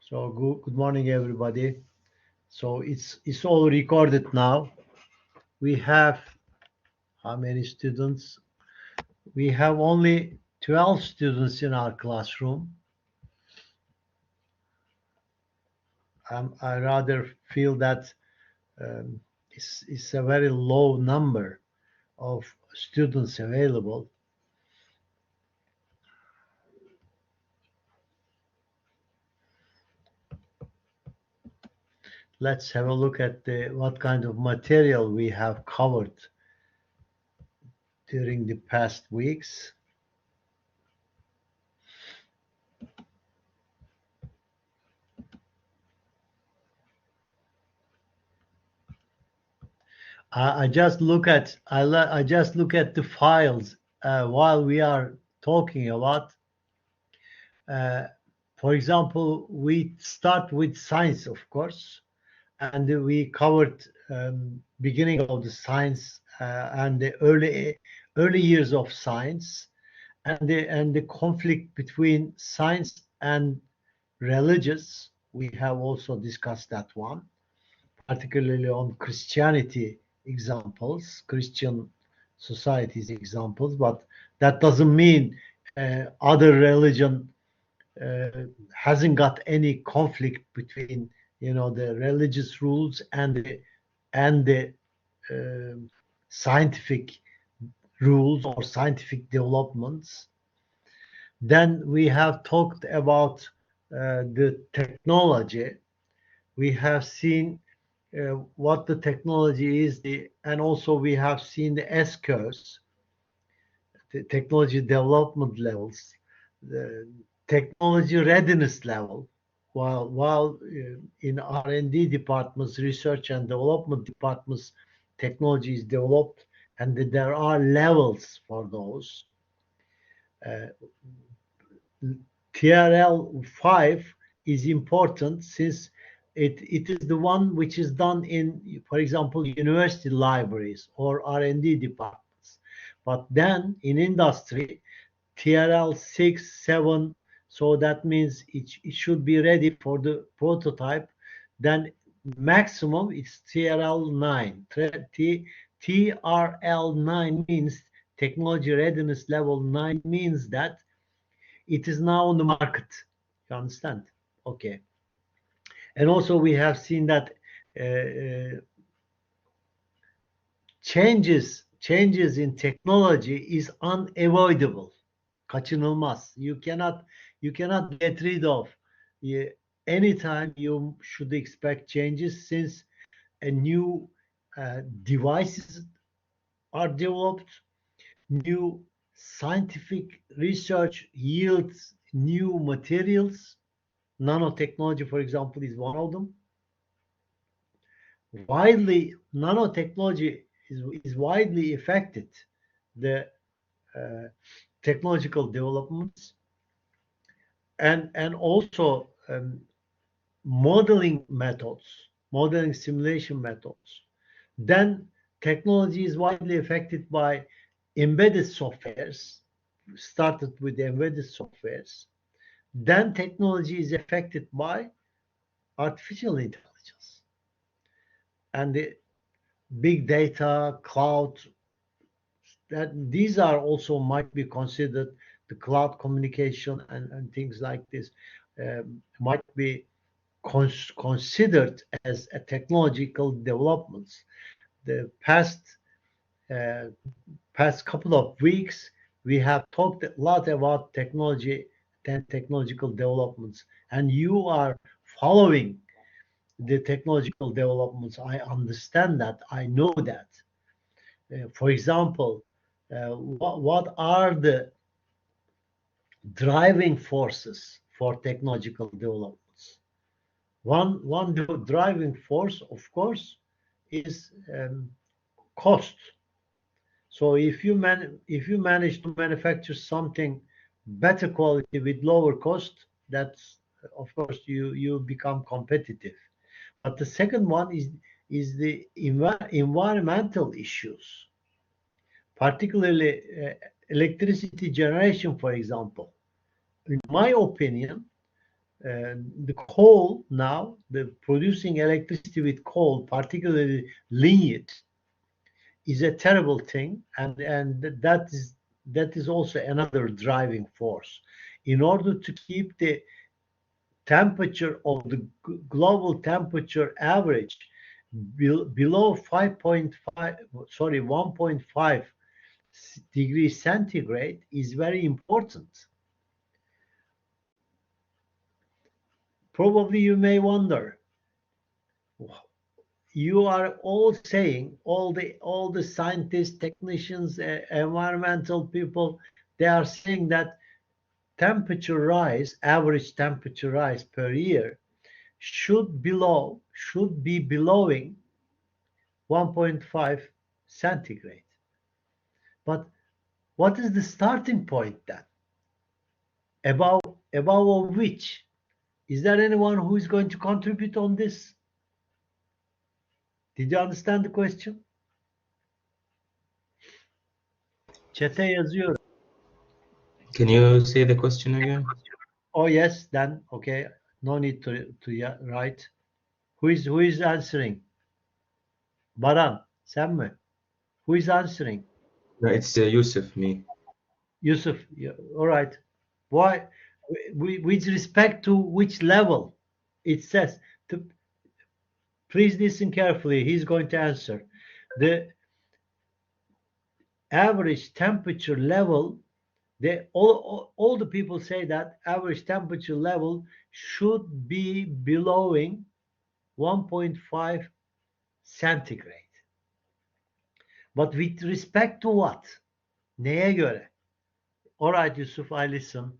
So good morning, everybody. So it's all recorded now. We have how many students? We have only 12 students in our classroom. I rather feel that it's a very low number of students available. Let's have a look at what kind of material we have covered during the past weeks. I just look at I just look at the files while we are talking about. Uh, for example, we start with science, of course, and we covered beginning of the science and the early years of science, and the conflict between science and religious. We have also discussed that one, particularly on Christianity examples, Christian societies examples, but that doesn't mean other religion hasn't got any conflict between the religious rules and the scientific rules or scientific developments. Then we have talked about the technology. We have seen what the technology is, and also we have seen the S curves, the technology development levels, the technology readiness level. While in R&D departments, research and development departments, technology is developed, and there are levels for those. TRL5 is important since it is the one which is done in, for example, university libraries or R&D departments. But then in industry, TRL6, 7, so that means it should be ready for the prototype. Then maximum it's TRL9. TRL9 means technology readiness level 9 means that it is now on the market. You understand? Okay. And also we have seen that changes in technology is unavoidable. Kaçınılmaz. You cannot get rid of. Anytime you should expect changes since a new devices are developed, new scientific research yields new materials. Nanotechnology, for example, is one of them. Nanotechnology is widely affected the technological developments, and also modeling simulation methods. Then technology is widely affected by embedded softwares, started with embedded softwares. Then technology is affected by artificial intelligence and the big data, cloud. That these are also might be considered the cloud communication and things like this might be considered as a technological developments. The uh, past couple of weeks, we have talked a lot about technology and technological developments, and you are following the technological developments. I understand that. I know that. For example, what are the driving forces for technological developments? One driving force, of course, is cost. So if you manage to manufacture something better quality with lower cost, that's of course you become competitive. But the second one is the environmental issues, particularly electricity generation, for example. In my opinion, The coal now, the producing electricity with coal, particularly lignite, is a terrible thing, and that is also another driving force. In order to keep the temperature of the global temperature average below 5.5, sorry, 1.5 degrees centigrade is very important. Probably you may wonder, you are all saying, all the scientists, technicians, environmental people, they are saying that temperature rise, average temperature rise per year should be belowing 1.5 centigrade. But what is the starting point then? Above of which? Is there anyone who is going to contribute on this? Did you understand the question? Chat'e yazıyorum. Can you say the question again? Oh yes, then okay. No need to write. Who is answering? Baran, sen mi? Who is answering? No, it's Yusuf, me. Yusuf. All right. Why? With respect to which level? It says. Please listen carefully. He's going to answer. The average temperature level. All the people say that average temperature level should be belowing 1.5 centigrade. But with respect to what? Neye göre? All right, Yusuf, I listen.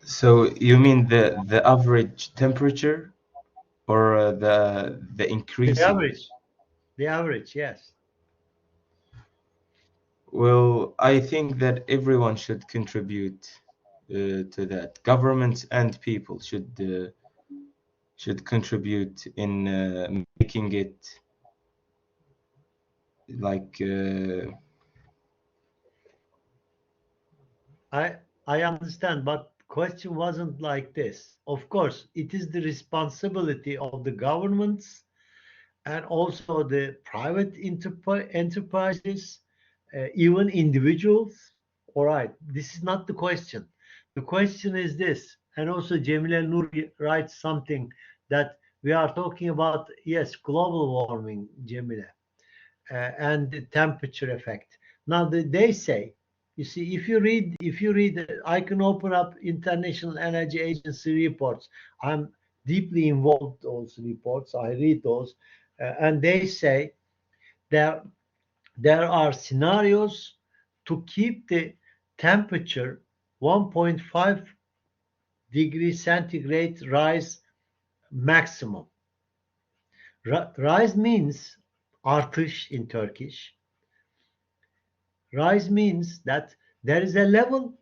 So you mean the average temperature or the increasing? The average, yes. Well, I think that everyone should contribute to that. Governments and people should contribute in making it like I understand, but question wasn't like this. Of course, it is the responsibility of the governments and also the private enterprises, even individuals. All right, this is not the question. The question is this, and also Cemile Nur writes something that we are talking about, yes, global warming, Cemile, and the temperature effect. Now they say, you see, if you read, I can open up International Energy Agency reports. I'm deeply involved in those reports. I read those, and they say there there are scenarios to keep the temperature 1.5 degrees centigrade rise maximum. Rise means artış in Turkish. Rise means that there is a level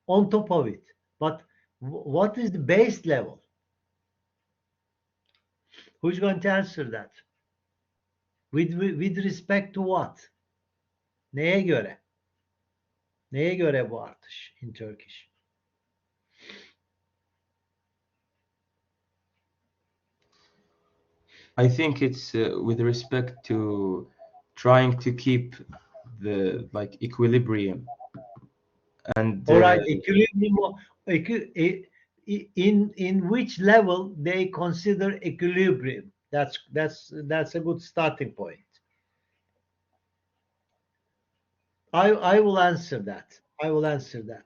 on top of it. But what is the base level? Who's going to answer that? With respect to what? Neye göre? Neye göre bu artış in Turkish? I think it's with respect to trying to keep the like equilibrium and All right, equilibrium. In which level they consider equilibrium? That's a good starting point. I will answer that. I will answer that.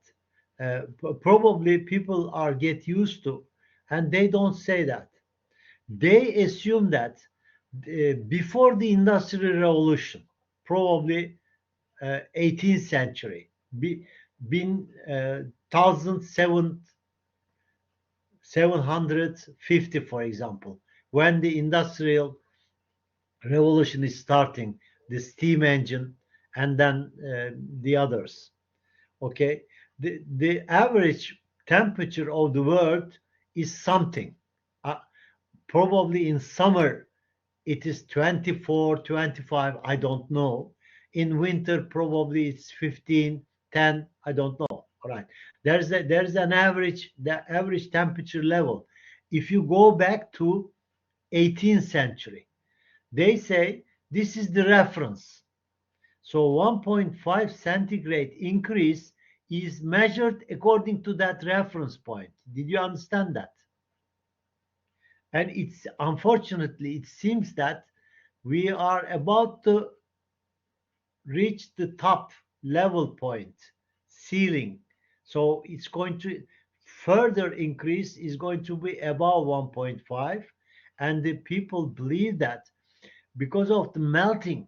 Probably people are get used to, and they don't say that. They assume that before the Industrial Revolution, probably 18th century, been 1750, for example, when the Industrial Revolution is starting, the steam engine, and then the others. Okay, the average temperature of the world is something. Probably in summer it is 24, 25, I don't know. In winter probably it's 15, 10, I don't know. All right. There's an average, the average temperature level. If you go back to 18th century, they say this is the reference. So 1.5 centigrade increase is measured according to that reference point. Did you understand that? And it's unfortunately, it seems that we are about to reach the top level point, ceiling. So it's going to further increase, is going to be above 1.5. And the people believe that because of the melting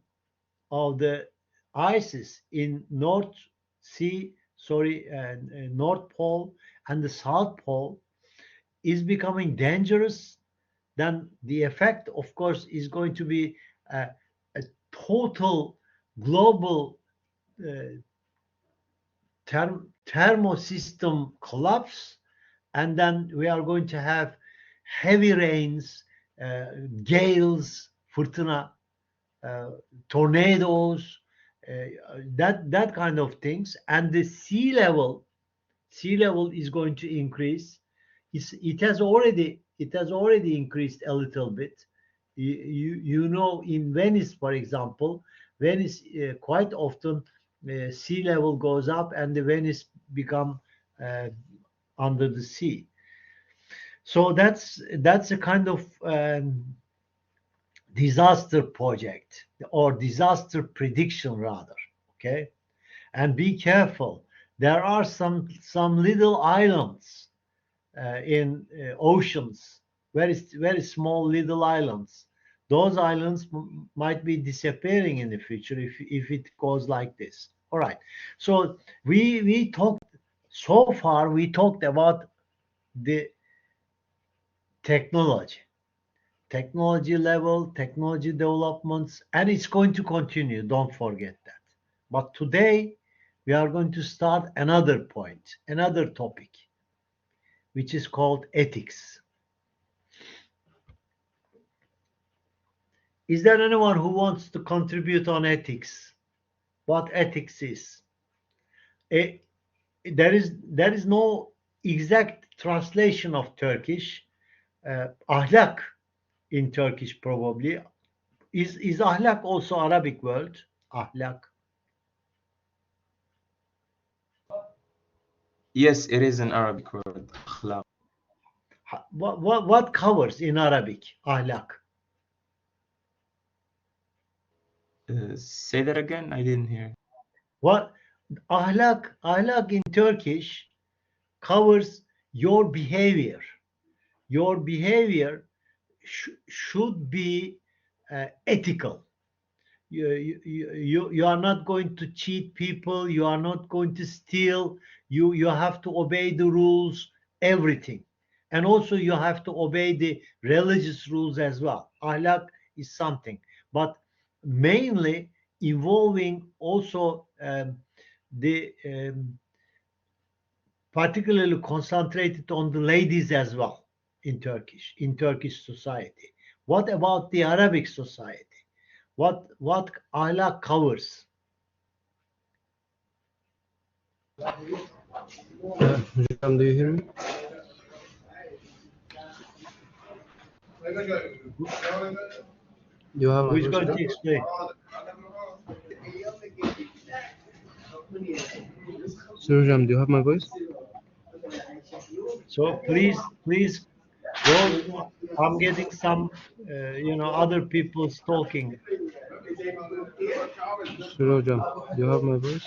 of the ices in North Sea, North Pole and the South Pole is becoming dangerous, then the effect, of course, is going to be a total global uh, thermosystem collapse, and then we are going to have heavy rains, gales, fırtına, tornadoes, that kind of things, and the sea level is going to increase. It has already increased a little bit. You know, in Venice, for example, Venice quite often sea level goes up and the Venice become uh, under the sea. So that's a kind of disaster project or disaster prediction rather. Okay, and be careful. There are some little islands in oceans, very small little islands. Those islands might be disappearing in the future if it goes like this. All right. So we talked so far. We talked about the technology, technology level, technology developments, and it's going to continue. Don't forget that. But today we are going to start another point, another topic, which is called ethics. Is there anyone who wants to contribute on ethics? What ethics is? Eh, there is no exact translation of Turkish. Ahlak in Turkish probably. Is ahlak also Arabic word? Ahlak. Yes, it is an Arabic word. Akhlaq. What covers in Arabic ahlak? Say that again. I didn't hear. What ahlak in Turkish covers your behavior. Your behavior should be ethical. You are not going to cheat people. You are not going to steal. You have to obey the rules, everything, and also you have to obey the religious rules as well. Ahlak is something, but mainly involving also the particularly concentrated on the ladies as well in Turkish society. What about the Arabic society? What ahlak covers? Hocam, do you hear me? You have Who my is voice, going to hocam? explain? Sir hocam, do you have my voice? So please go. I'm getting some other people's talking. Sir hocam, do you have my voice?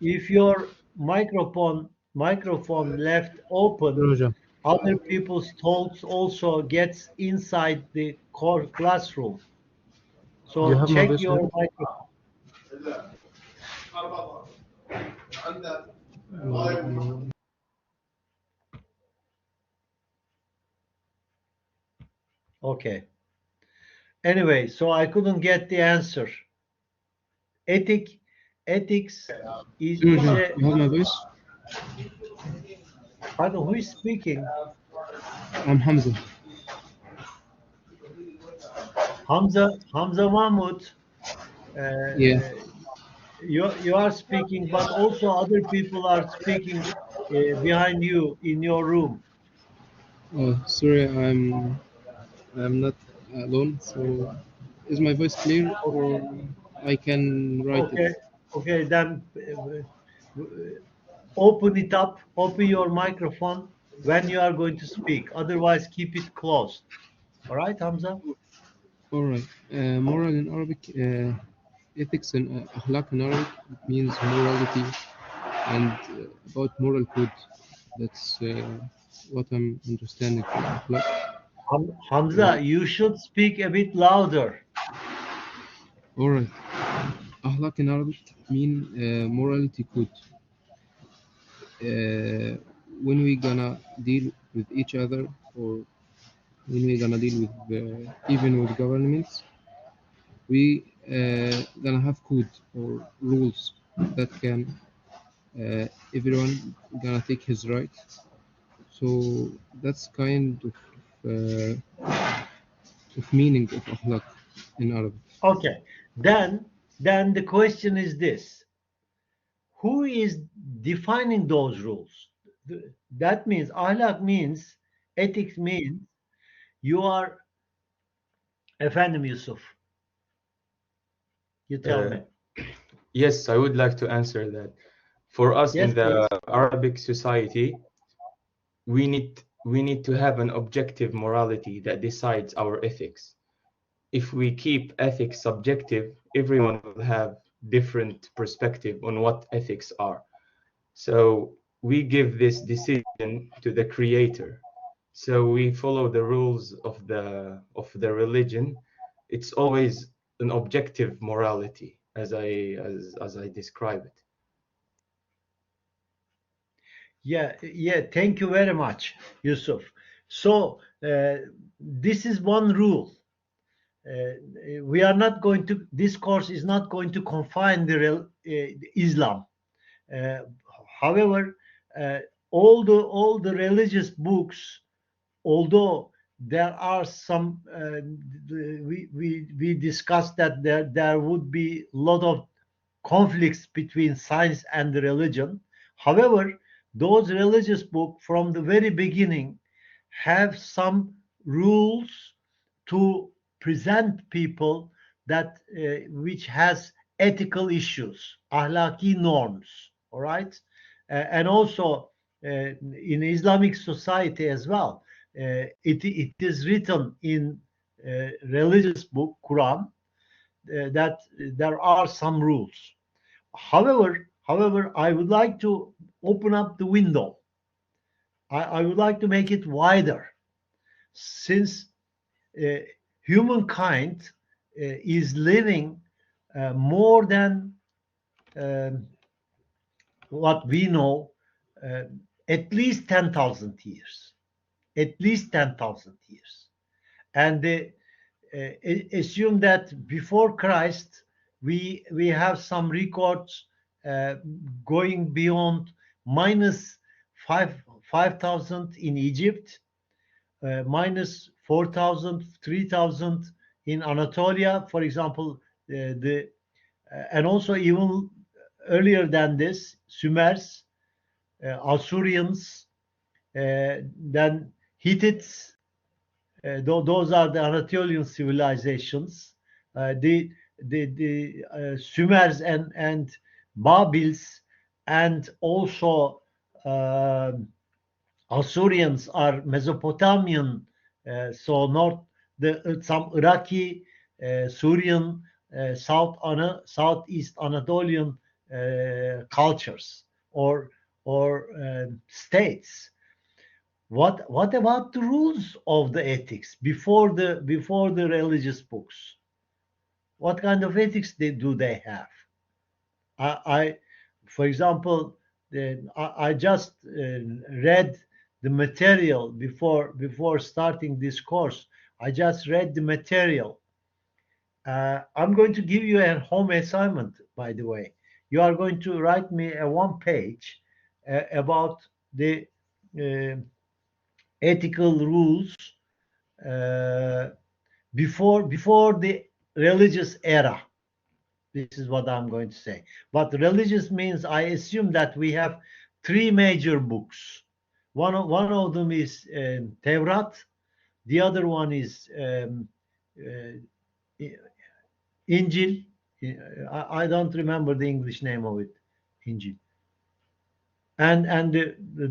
If your microphone left Sir open, hocam, other people's talks also gets inside the core classroom. do you So have my check voice, your hocam? microphone. Okay. Anyway, so I couldn't get the answer. Ethic, ethics Sir is hocam, a. you have my voice? Pardon, who is speaking? I'm Hamza. Hamza Mahmud, Yeah. you are speaking, but also other people are speaking behind you in your room. Oh, sorry, I'm not alone. So, is my voice clear, or I can write it? Okay, okay, then open it up, open your microphone when you are going to speak. Otherwise, keep it closed. All right, Hamza? All right. Moral in Arabic, ethics and akhlaq in Arabic means morality and about moral code. That's what I'm understanding from akhlaq. Hamza, Uh, you should speak a bit louder. all right. Akhlaq in Arabic mean morality code. Uh, when we gonna deal with each other, or when we gonna deal with even with governments, we gonna have code or rules that can everyone gonna take his right. So that's kind of meaning of akhlaq in Arabic. Okay, then the question is this: who is defining those rules? That means ahlak means ethics means you are Efendim Yusuf. You tell Uh, me. yes, I would like to answer that. For us in Yes, the please. Arabic society, we need to have an objective morality that decides our ethics. If we keep ethics subjective, everyone will have different perspective on what ethics are. So we give this decision to the creator. So we follow the rules of the religion. It's always an objective morality, as I describe it. Yeah, yeah. Thank you very much, Yusuf. So this is one rule. We are not going to. This course is not going to confine Islam. Uh, However, uh, all the religious books, although there are some, we discussed that there would be a lot of conflicts between science and the religion. However, those religious books from the very beginning have some rules to present people that which has ethical issues, ahlaki norms, all right, and also in Islamic society as well. It is written in religious book Quran that there are some rules. However, I would like to open up the window. I would like to make it wider, since uh, humankind is living more than um, what we know, uh, at least 10,000 years. At least 10,000 years. And assume that before Christ, we have some records going beyond minus 5,000 in Egypt, minus 4,000, 3,000 in Anatolia, for example, the and also even earlier than this, Sumers, Assyrians, then Hittites. Those are the Anatolian civilizations. The Sumers and Babils, and also uh, Assyrians are Mesopotamian, so north, some Iraqi, Syrian, southeast Anatolian cultures or states. What about the rules of the ethics before the religious books? What kind of ethics do they have? I for example, I just read the material before starting this course. I just read the material. I'm going to give you a home assignment, by the way. You are going to write me a one page about the uh, ethical rules uh, before the religious era. This is what I'm going to say. But religious means I assume that we have three major books. One of them is Tevrat. The other one is Injil. I don't remember the English name of it. Injil. And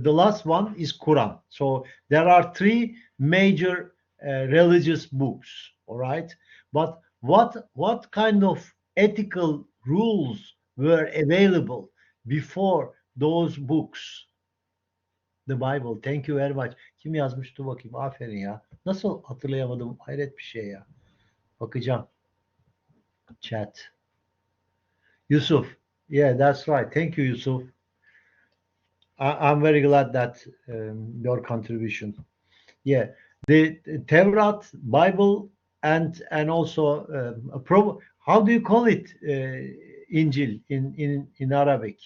the last one is Quran. So there are three major religious books. All right. But what kind of ethical rules were available before those books? The Bible. Thank you very much. Kim yazmıştı bakayım. Aferin ya. Nasıl hatırlayamadım? Hayret bir şey ya. Bakacağım. Chat. Yusuf. Yeah, that's right. Thank you, Yusuf. I'm very glad that your contribution. Yeah, the Tevrat, Bible, and also how do you call it? Injil in Arabic.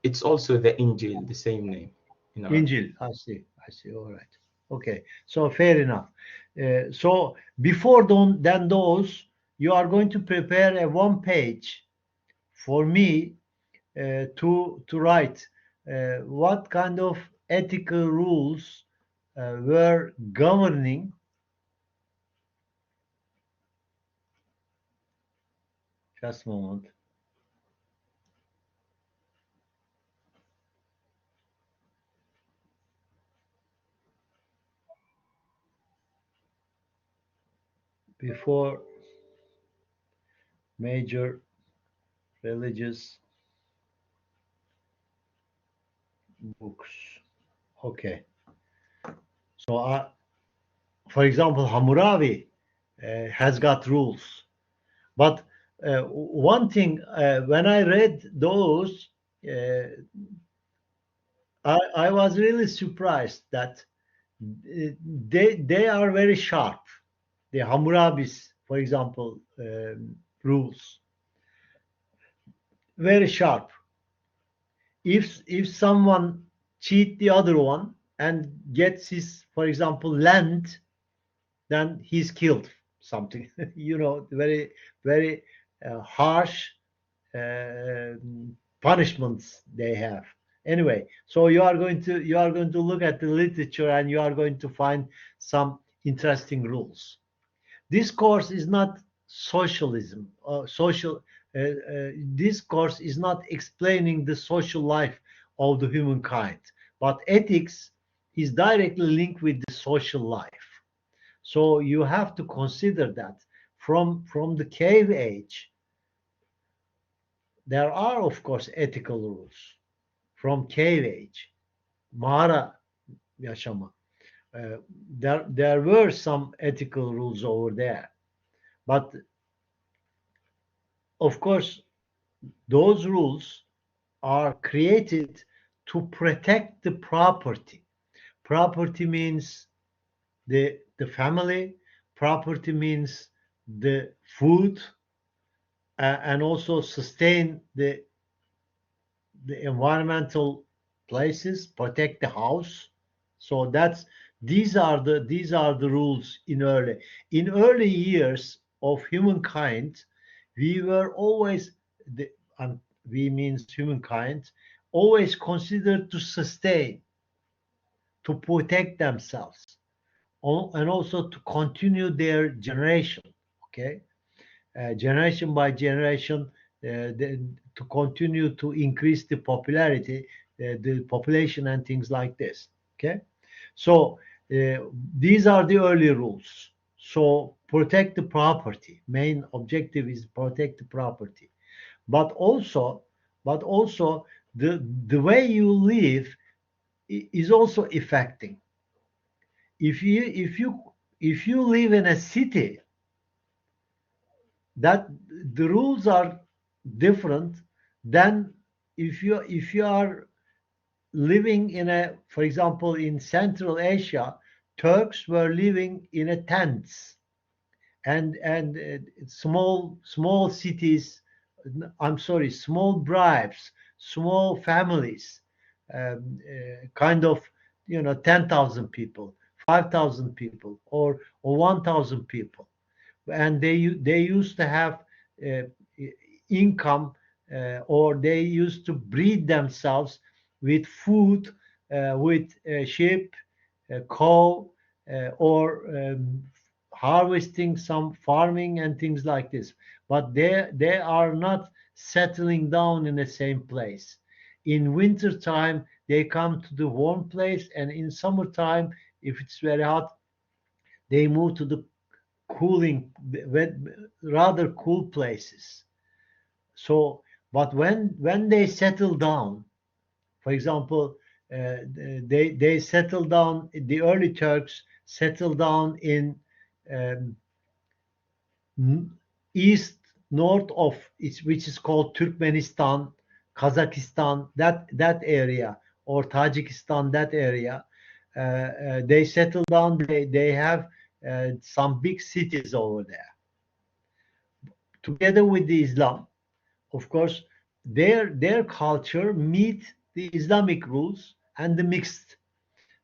It's also the Injil, the same name. In Arabic. Injil. I see. All right. Okay. So fair enough. So before than those, you are going to prepare a one page for me to write what kind of ethical rules were governing just a moment. Before major religious books. Okay. So, for example, Hammurabi has got rules. But one thing, when I read those, I was really surprised that they are very sharp. The Hammurabi's, for example, rules, very sharp. If someone cheat the other one and gets his, for example, land, then he's killed. Something, very very harsh punishments they have. Anyway, so you are going to look at the literature and you are going to find some interesting rules. This course is not socialism. This course is not explaining the social life of the humankind, but ethics is directly linked with the social life. So you have to consider that from the cave age, there are of course ethical rules. From cave age, mağara yaşama, there were some ethical rules over there, but of course those rules are created to protect the property. Property means the family. Property means the food, and also sustain the environmental places, protect the house. So these are the rules in early years of humankind. We were always we means humankind always considered to sustain, to protect themselves, and also to continue their generation. Okay, generation by generation, to continue to increase the popularity, the population, and things like this. Okay, so these are the early rules. So protect the property. Main objective is protect the property, but also the way you live is also affecting. If you live in a city, that the rules are different than if you are living in a, for example, in Central Asia, Turks were living in a tents and small cities. I'm sorry, small bribes, small families, kind of 10,000 people, 5,000 people or 1,000 people, and they used to have uh, income, or they used to breed themselves with food, with sheep, cow, or harvesting, some farming and things like this. But they are not settling down in the same place. In winter time, they come to the warm place, and in summertime, if it's very hot, they move to the cooling, rather cool places. So, but when they settle down, for example, they settle down. The early Turks settled down in um, east north of which is called Turkmenistan, Kazakhstan, that area, or Tajikistan, that area. They settle down. They have some big cities over there. Together with the Islam, of course, their culture meet the Islamic rules and the mixed.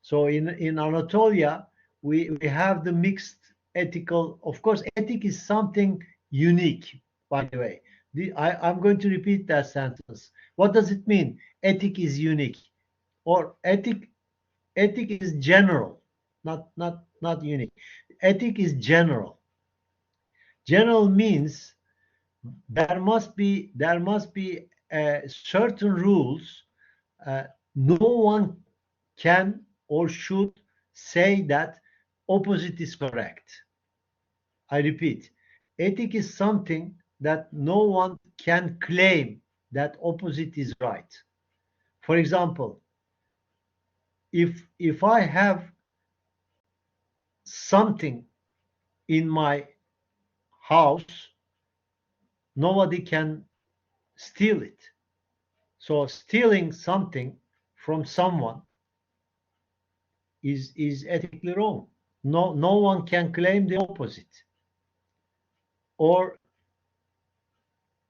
So in Anatolia, we have the mixed ethical. Of course, ethic is something unique, by the way. I'm going to repeat that sentence. What does it mean? Ethic is unique, or ethic is general, not unique. Ethic is general. General means there must be certain rules. uh, no one can or should say that opposite is correct. I repeat, ethic is something that no one can claim that opposite is right. For example, if I have something in my house, nobody can steal it. So stealing something from someone is ethically wrong. No one can claim the opposite. Or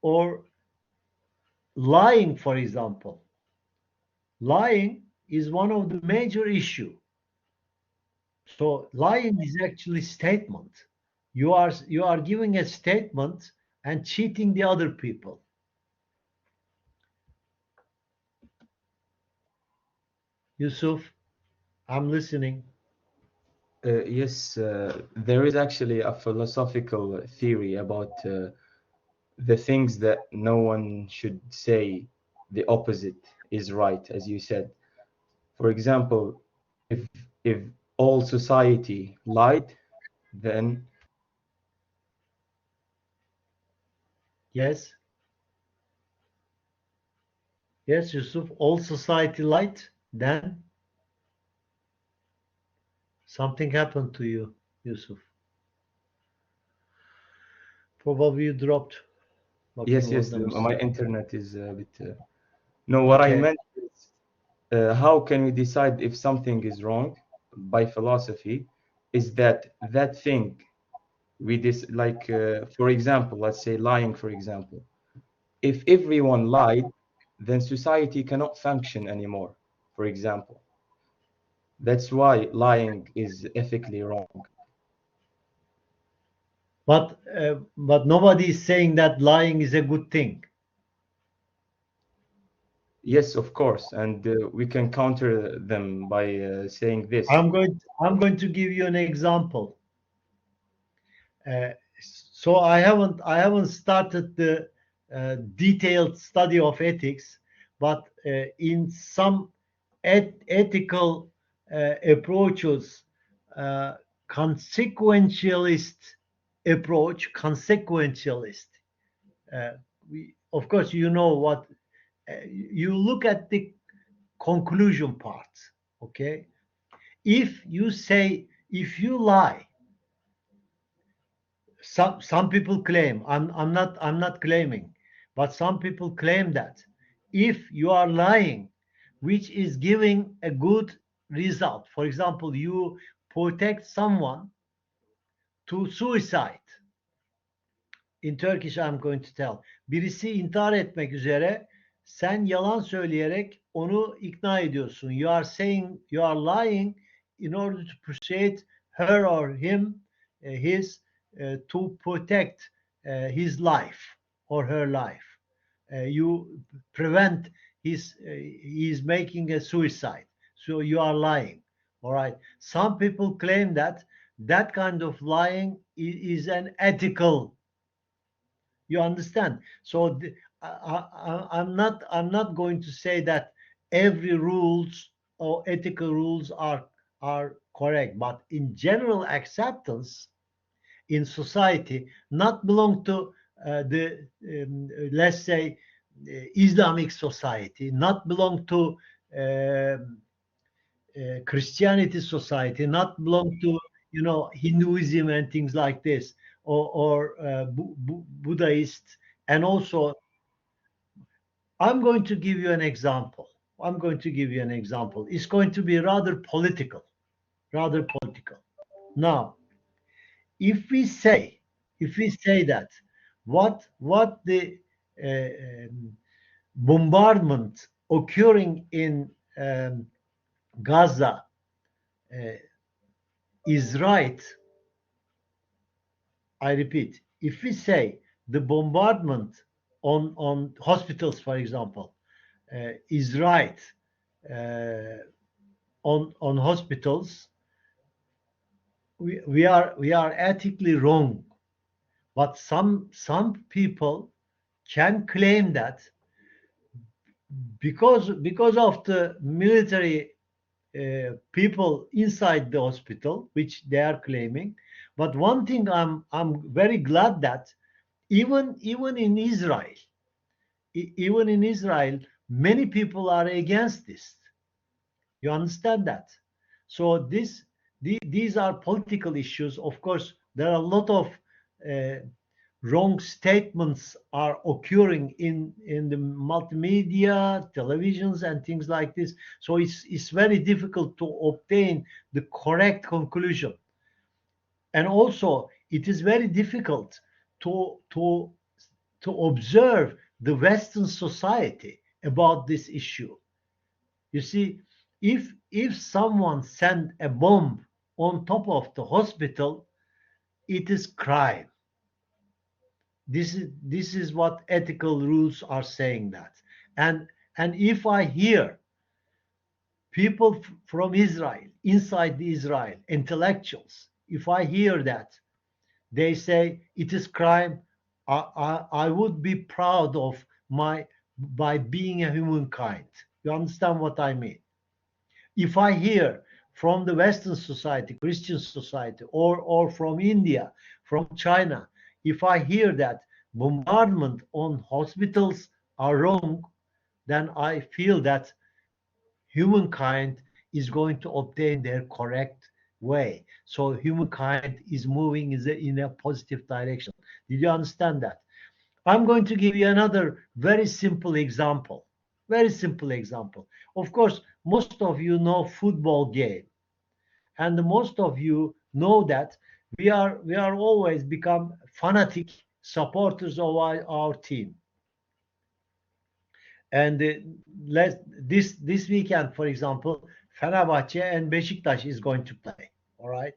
or lying, for example. Lying is one of the major issue. So lying is actually statement. You are giving a statement and cheating the other people. Yusuf, I'm listening. Yes, there is actually a philosophical theory about the things that no one should say the opposite is right, as you said. For example, if if all society lied, then Yes, yes, Yusuf. All society light. Then something happened to you, Yusuf. Probably you dropped. yes, Bakayım yes, orada mısın? my internet is a bit. No, what I Okay. meant is, how can we decide if something is wrong by philosophy? Is that that thing we like, for example, let's say lying, for example. If everyone lied, then society cannot function anymore, for example. That's why lying is ethically wrong. But nobody is saying that lying is a good thing. Yes, of course, and we can counter them by saying this. I'm going to give you an example. Uh, so I haven't started the detailed study of ethics, but in some ethical approaches, uh, consequentialist consequentialist. Uh, of course, you know what, you look at the conclusion part. Okay, if you lie, some people claim, I'm not claiming, but some people claim that if you are lying, which is giving a good result, for example, you protect someone to suicide. In Turkish I'm going to tell. Birisi intihar etmek üzere, sen yalan söyleyerek onu ikna ediyorsun. You are saying, you are lying in order to persuade her or him, his to protect his life or her life. You prevent he's making a suicide, so you are lying. All right. Some people claim that that kind of lying is an ethical. You understand? So I'm not going to say that every rules or ethical rules are correct, but in general acceptance in society, not belong to the let's say Islamic society, not belong to Christianity society, not belong to Hinduism and things like this, or Buddhist, and also I'm going to give you an example. I'm going to give you an example. It's going to be rather political, rather political. Now, if we say that what the bombardment occurring in Gaza uh, is right, I repeat, if we say the bombardment on hospitals, for example, is right uh, on hospitals, we are ethically wrong. But some people can claim that because of the military people inside the hospital, which they are claiming. But one thing I'm very glad that even in Israel, many people are against this. You understand that? So these are political issues. Of course, there are a lot of uh, wrong statements are occurring in the multimedia, televisions, and things like this. So it's very difficult to obtain the correct conclusion, and also it is very difficult to to observe the Western society about this issue. You see, if someone send a bomb on top of the hospital, it is crime. This is what ethical rules are saying that. And if I hear people from Israel, inside the Israel, intellectuals, if I hear that they say it is crime, I would be proud of my by being a humankind. You understand what I mean? If I hear from the Western society, Christian society, or from India, from China, if I hear that bombardment on hospitals are wrong, then I feel that humankind is going to obtain their correct way. So humankind is moving in a positive direction. Did you understand that? I'm going to give you another very simple example. Very simple example. Of course, most of you know football game, and most of you know that we are always become fanatic supporters of our team. And this weekend, for example, Fenerbahçe and Beşiktaş is going to play. All right.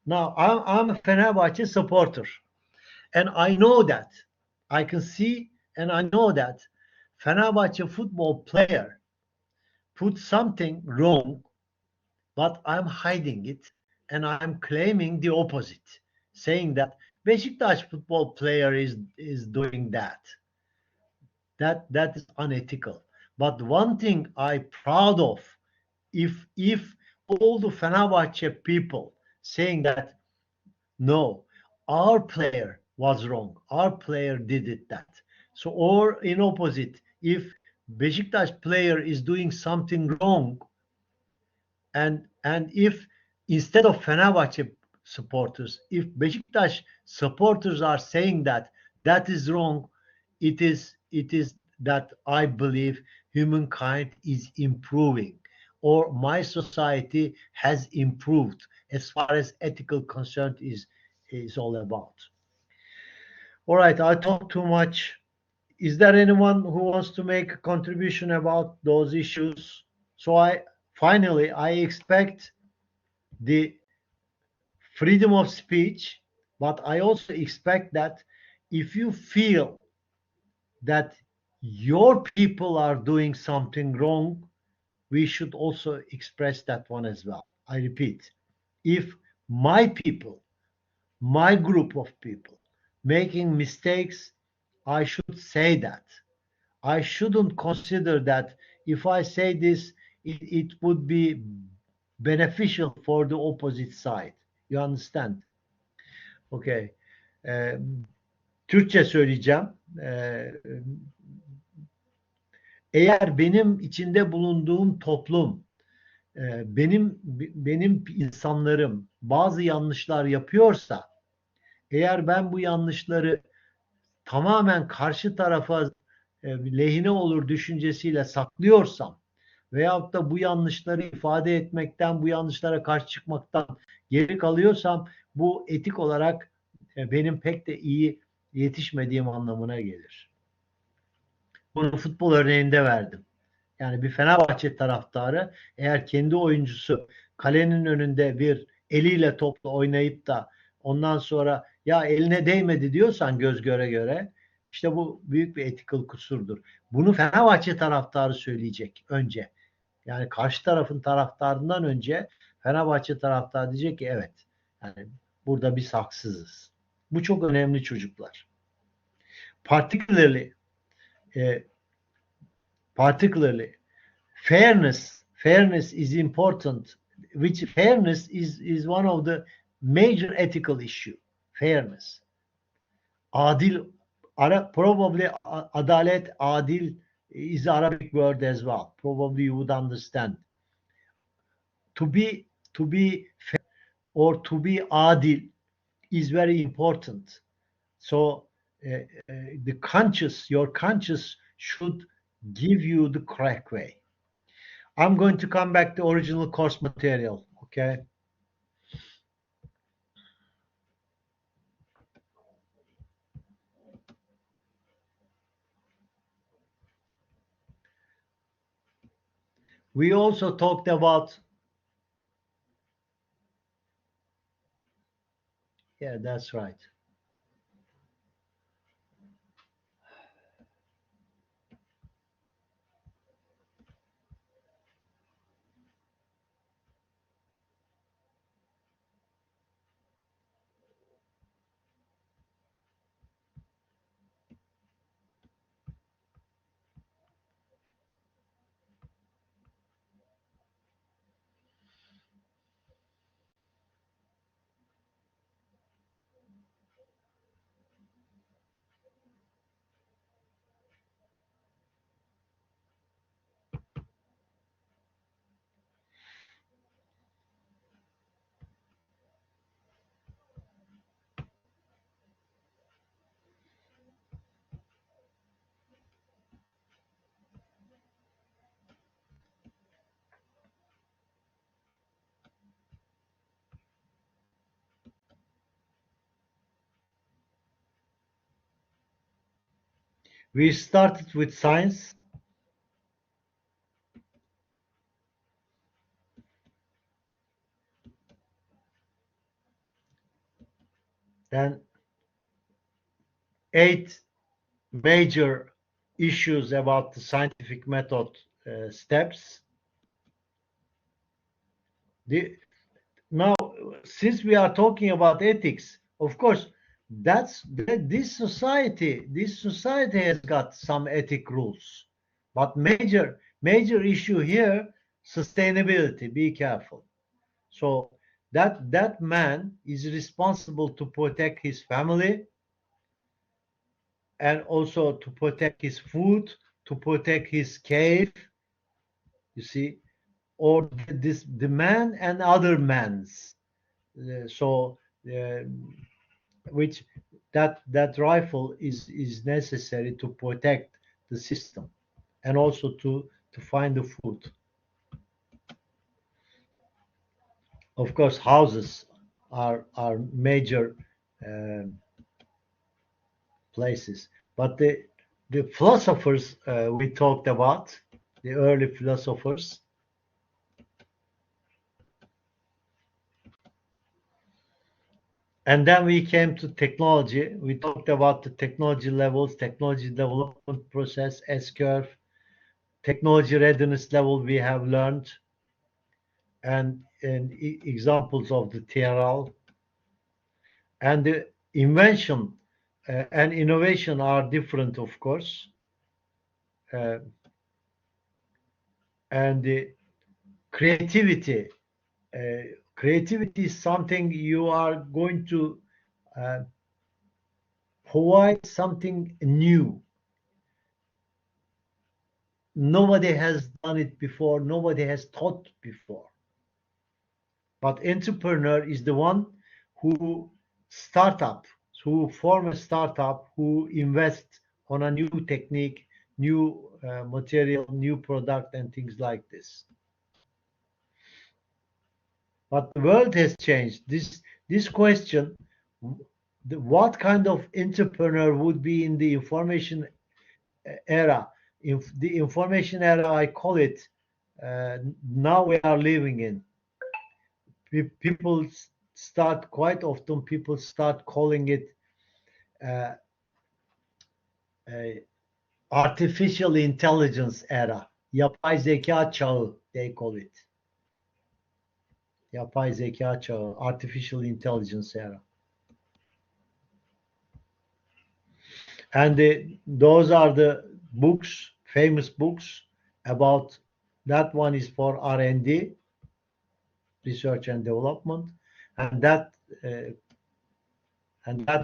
Now I'm a Fenerbahçe supporter, and I know that I can see and I know that Fenerbahçe football player put something wrong, but I'm hiding it and I'm claiming the opposite, saying that Beşiktaş football player is doing that. That is unethical. But one thing I'm proud of, if all the Fenerbahçe people saying that no, our player was wrong, our player did it that. So or in opposite, if Beşiktaş player is doing something wrong, and if instead of Fenerbahçe supporters, if Beşiktaş supporters are saying that that is wrong, it is that I believe humankind is improving, or my society has improved as far as ethical concern is all about. All right, I talked too much. Is there anyone who wants to make a contribution about those issues? So I expect the freedom of speech, but I also expect that if you feel that your people are doing something wrong, we should also express that one as well. I repeat, if my people, my group of people making mistakes, I should say that. I shouldn't consider that if I say this, it would be beneficial for the opposite side. You understand? Okay. Ee, Türkçe söyleyeceğim. Eğer benim içinde bulunduğum toplum, benim insanlarım bazı yanlışlar yapıyorsa, eğer ben bu yanlışları tamamen karşı tarafa lehine olur düşüncesiyle saklıyorsam veyahut da bu yanlışları ifade etmekten, bu yanlışlara karşı çıkmaktan geri kalıyorsam bu etik olarak benim pek de iyi yetişmediğim anlamına gelir. Bunu futbol örneğinde verdim. Yani bir Fenerbahçe taraftarı eğer kendi oyuncusu kalenin önünde bir eliyle topla oynayıp da ondan sonra ya eline değmedi diyorsan göz göre göre işte bu büyük bir ethical kusurdur. Bunu Fenerbahçe taraftarı söyleyecek önce. Yani karşı tarafın taraftarından önce Fenerbahçe taraftarı diyecek ki evet yani burada biz haksızız. Bu çok önemli çocuklar. Particularly e, particularly fairness is important, which fairness is one of the major ethical issue. Fairness, adil, probably adalet, adil is Arabic word as well, probably you would understand. To be fair or to be adil is very important. So your conscience should give you the correct way. I'm going to come back to original course material, okay? We also talked about, yeah, that's right. We started with science, then 8 major issues about the scientific method steps. Now, since we are talking about ethics, of course, this society has got some ethic rules, but major issue here, sustainability. Be careful. So that man is responsible to protect his family and also to protect his food, to protect his cave. You see, or the man and other mans. So which that rifle is necessary to protect the system and also to find the food. Of course, houses are major places, but the philosophers we talked about, the early philosophers, And then we came to technology. We talked about the technology levels, technology development process, S-curve, technology readiness level we have learned, and examples of the TRL. And the invention and innovation are different, of course. And the creativity. Creativity is something you are going to uh, provide something new. Nobody has done it before. Nobody has taught before. But entrepreneur is the one who who form a startup, who invest on a new technique, new material, new product, and things like this. But the world has changed. This question, what kind of entrepreneur would be in the information era? The information era, I call it, now we are living in. People start quite often. People start calling it uh, artificial intelligence era. Yapay zeka çağı, they call it. Yapay zeka çağı, artificial intelligence era. And those are the books, famous books about that. One is for R&D, research and development, and that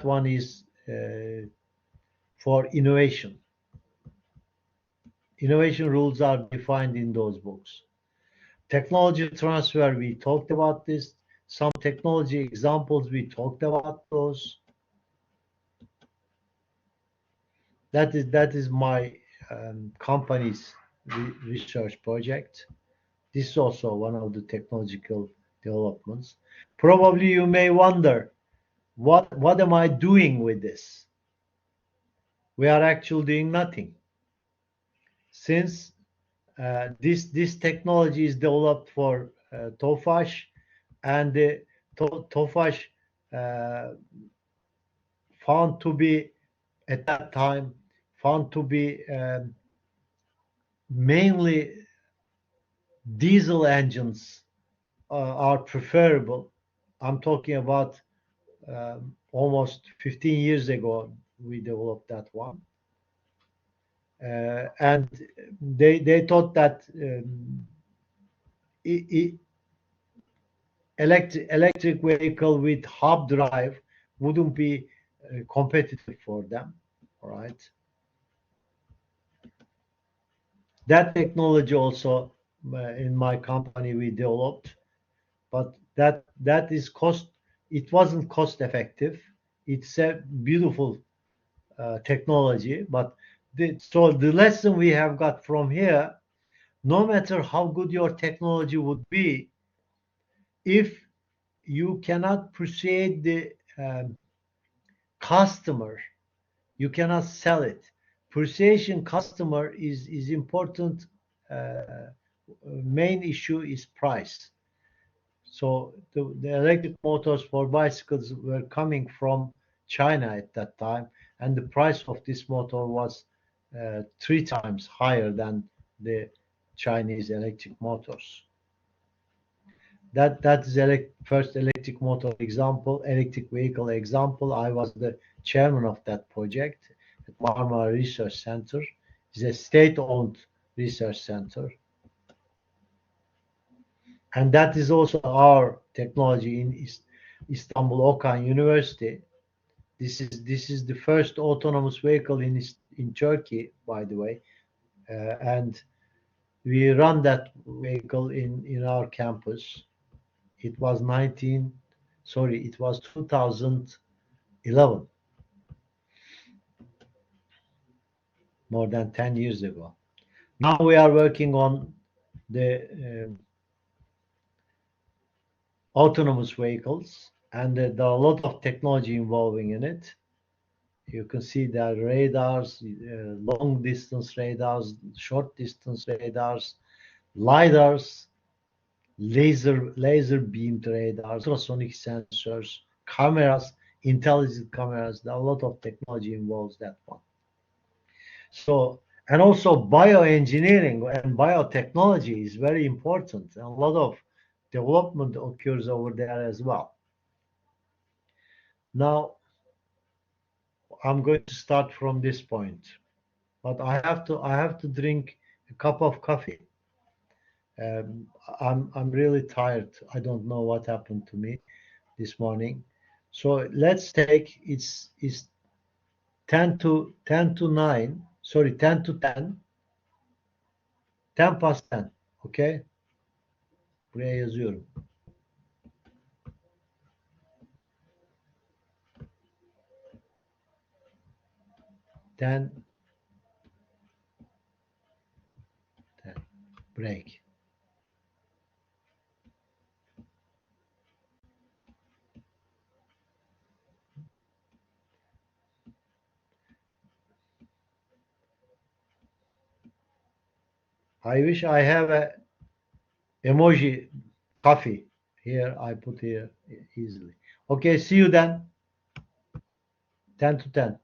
one is for innovation. Innovation rules are defined in those books. Technology transfer, we talked about this. Some technology examples, we talked about those. That is my company's research project. This is also one of the technological developments. Probably you may wonder, what am I doing with this? We are actually doing nothing. Since this technology is developed for Tofaş, and Tofaş found to be at that time found to be mainly diesel engines are preferable. I'm talking about almost 15 years ago we developed that one. And they thought that electric vehicle with hub drive wouldn't be competitive for them. All right. That technology also in my company we developed, but that is cost. It wasn't cost effective. It's a beautiful technology, but so the lesson we have got from here, no matter how good your technology would be, if you cannot persuade the customer, you cannot sell it. Persuasion customer is important. Main issue is price. So the electric motors for bicycles were coming from China at that time, and the price of this motor was 3 times higher than the Chinese electric motors. That is first electric motor example, electric vehicle example. I was the chairman of that project at Marmara Research Center. It's a state-owned research center. And that is also our technology in Istanbul Okan University. This is the first autonomous vehicle in Turkey, by the way, and we run that vehicle in our campus. It was 2011, more than 10 years ago. Now we are working on the autonomous vehicles, and there are a lot of technology involving in it. You can see there are radars, long distance radars, short distance radars, lidars, laser beamed radars, ultrasonic sensors, cameras, intelligent cameras. A lot of technology involves that one. So, and also bioengineering and biotechnology is very important. A lot of development occurs over there as well. Now, I'm going to start from this point, but I have to drink a cup of coffee. Um, I'm really tired. I don't know what happened to me this morning. So let's take it's 10 to 9. Sorry, 10 to 10. 10 past 10. Okay? Buraya yazıyorum. 10 10 break. I wish I have a emoji coffee here. I put here easily. Okay, see you then. 10 to 10.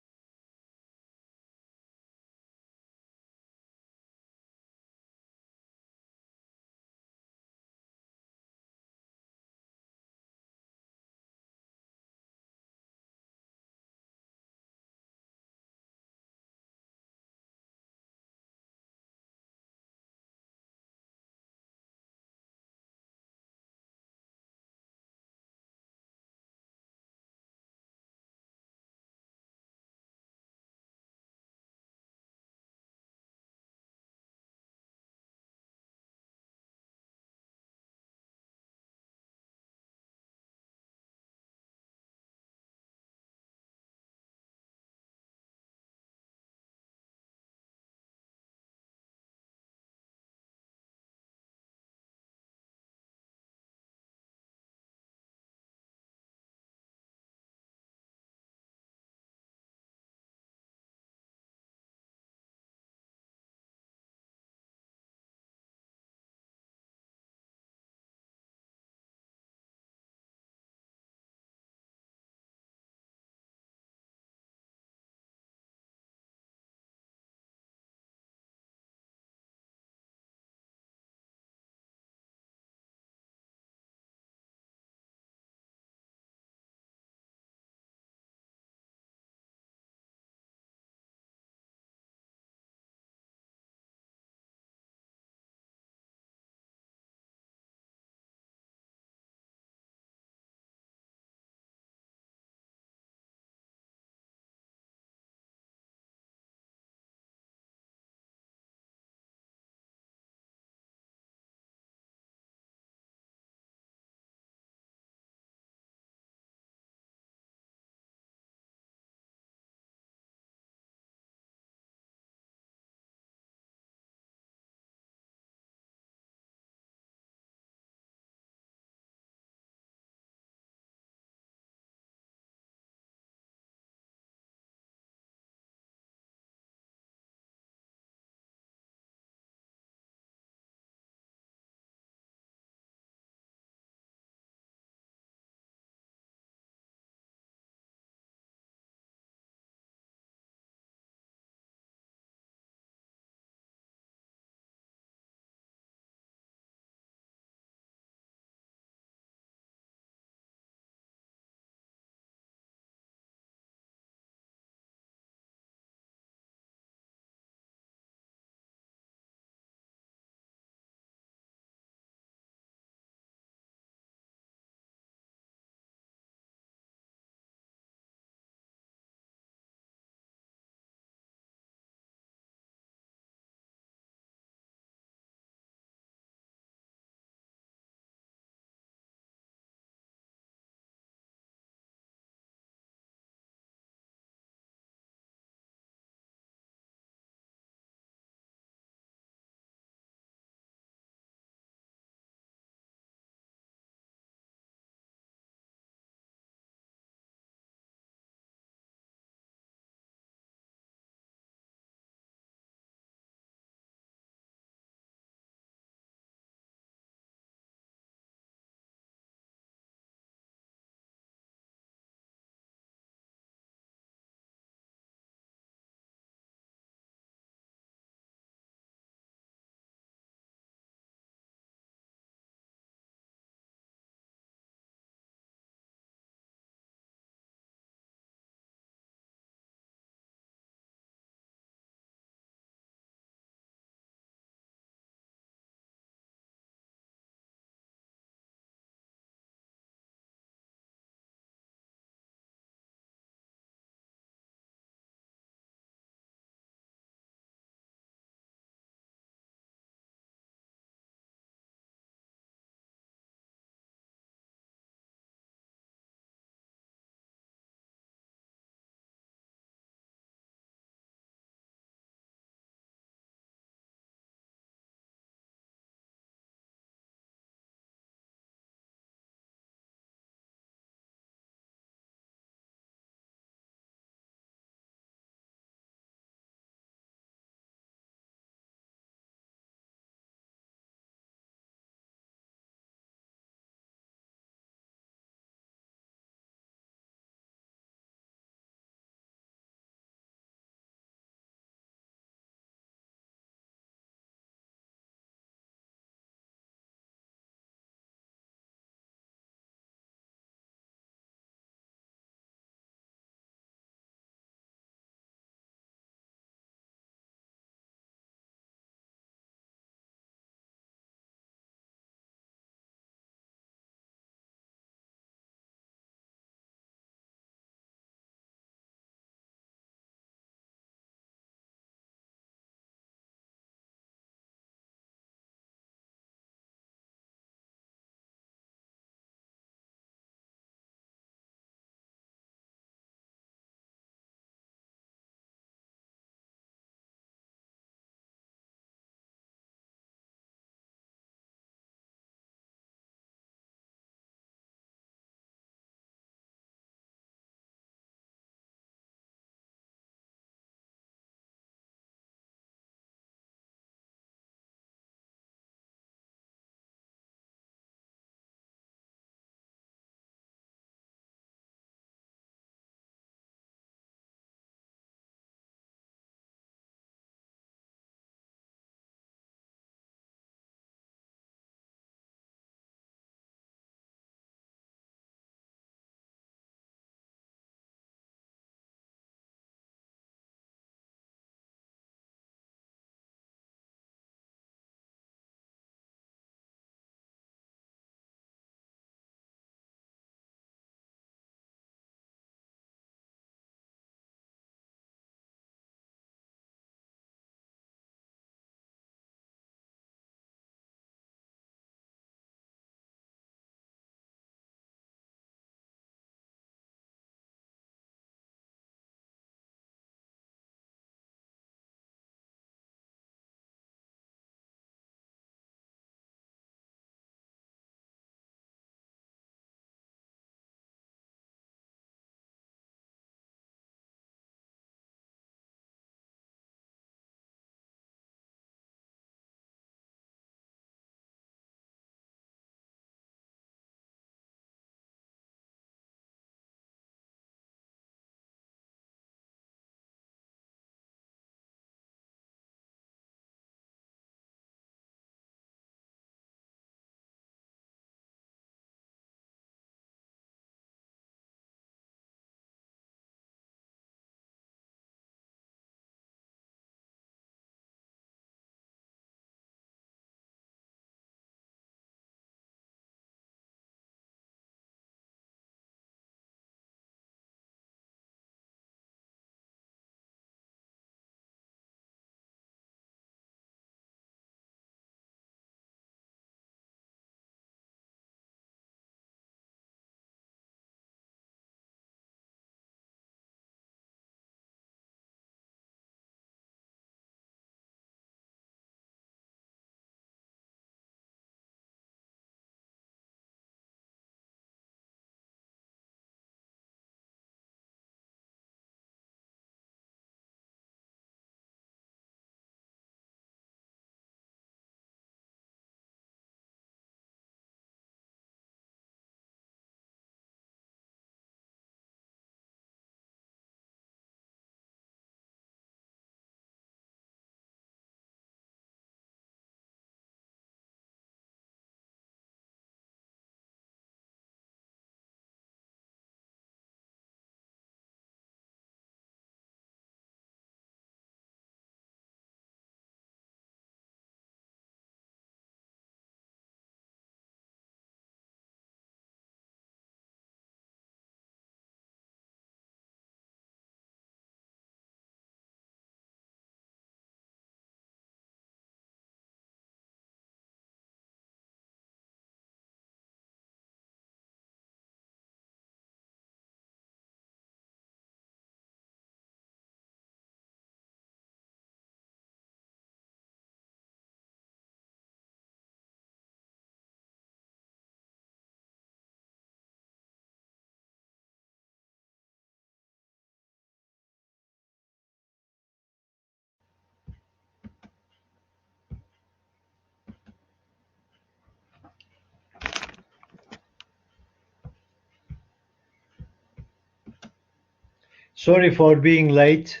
Sorry for being late.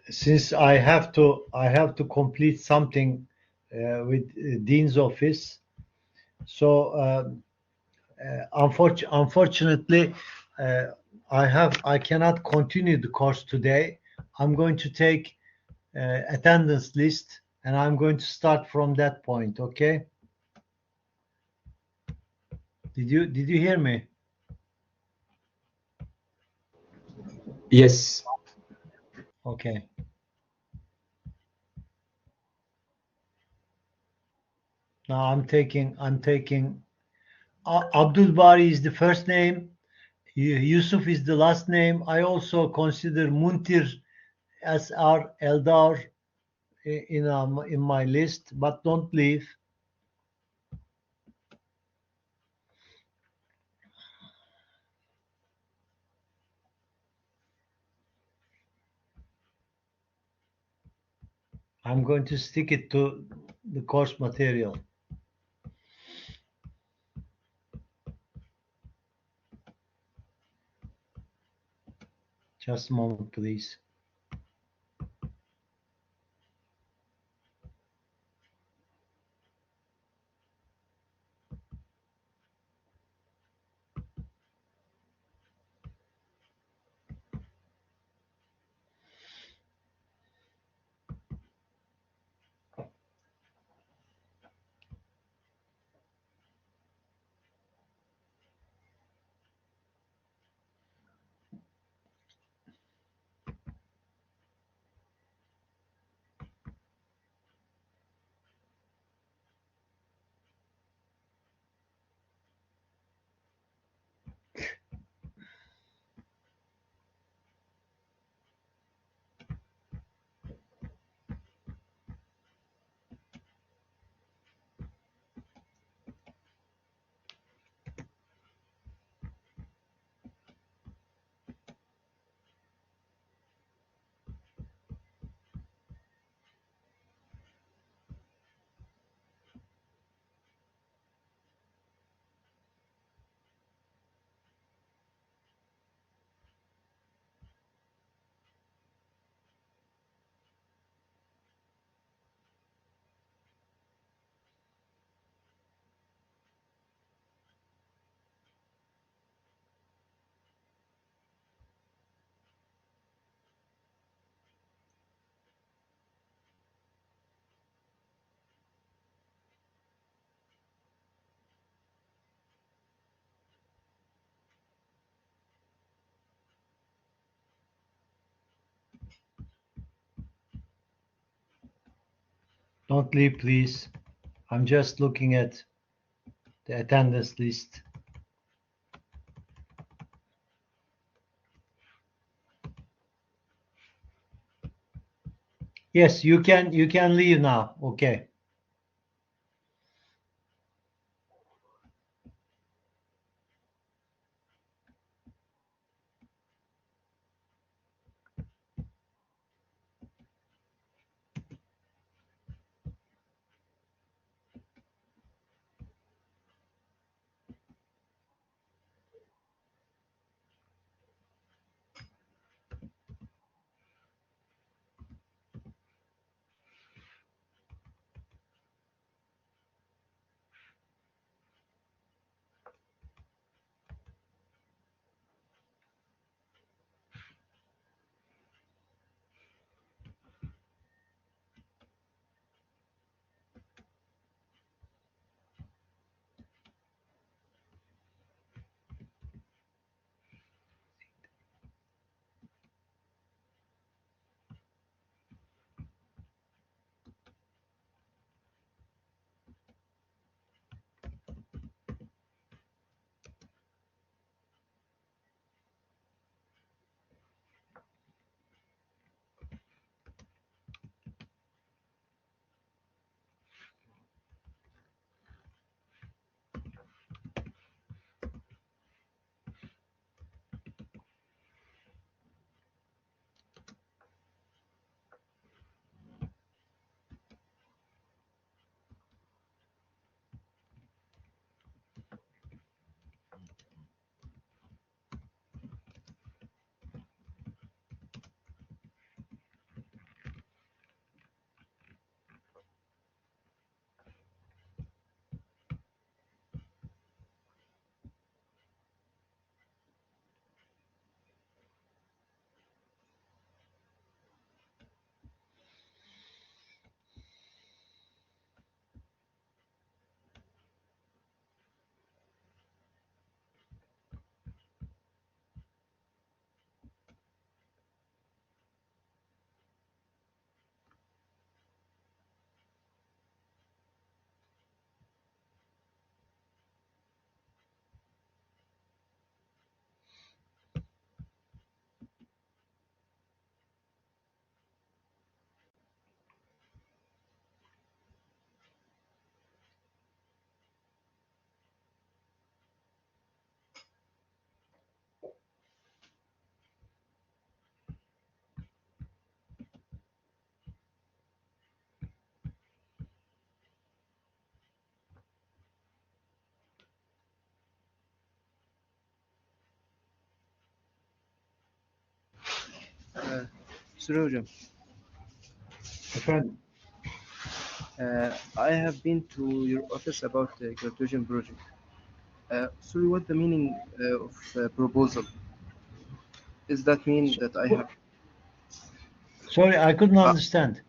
Since I have to complete something with Dean's office. So unfortunately, uh, I cannot continue the course today. I'm going to take attendance list, and I'm going to start from that point. Okay? Did you hear me? Yes. Okay. Now I'm taking Abdul Bari is the first name. Yusuf is the last name. I also consider Muntir as our Eldar in my list, but don't leave. I'm going to stick it to the course material. Just a moment, please. Don't leave, please. I'm just looking at the attendance list. Yes, you can leave now. Okay. Sorry, hocam. Efendim? I have been to your office about the graduation project. Sorry, what the meaning of proposal? Is that mean that I have? Sorry, I couldn't Uh, understand.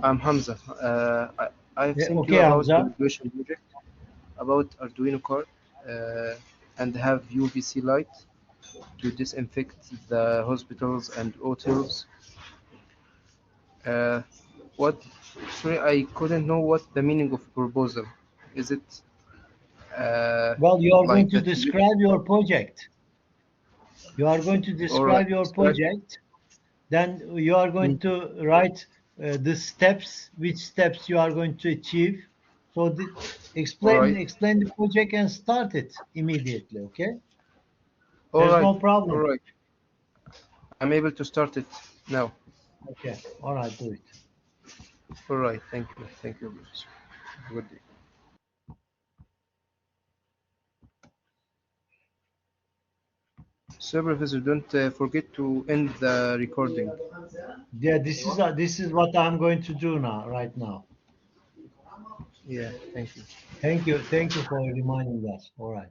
I'm Hamza. I've sent you Okay, about Hamza. graduation project about Arduino card and have UVC light to disinfect the hospitals and hotels. Uh, what? Sorry, I couldn't know what the meaning of proposal. Is it Well, you are going like to that? describe your project. You are going to All right. describe your project. Then you are going to write the steps, which steps you are going to achieve. So All right. explain the project and start it immediately. Okay? All There's right. no All problem. right. I'm able to start it now. Okay. All right. Do it. All right. Thank you. Thank you, Professor. Good day. So, Professor, don't forget to end the recording. Yeah. This is what I'm going to do now. Right now. Yeah. Thank you. Thank you. Thank you for reminding us. All right.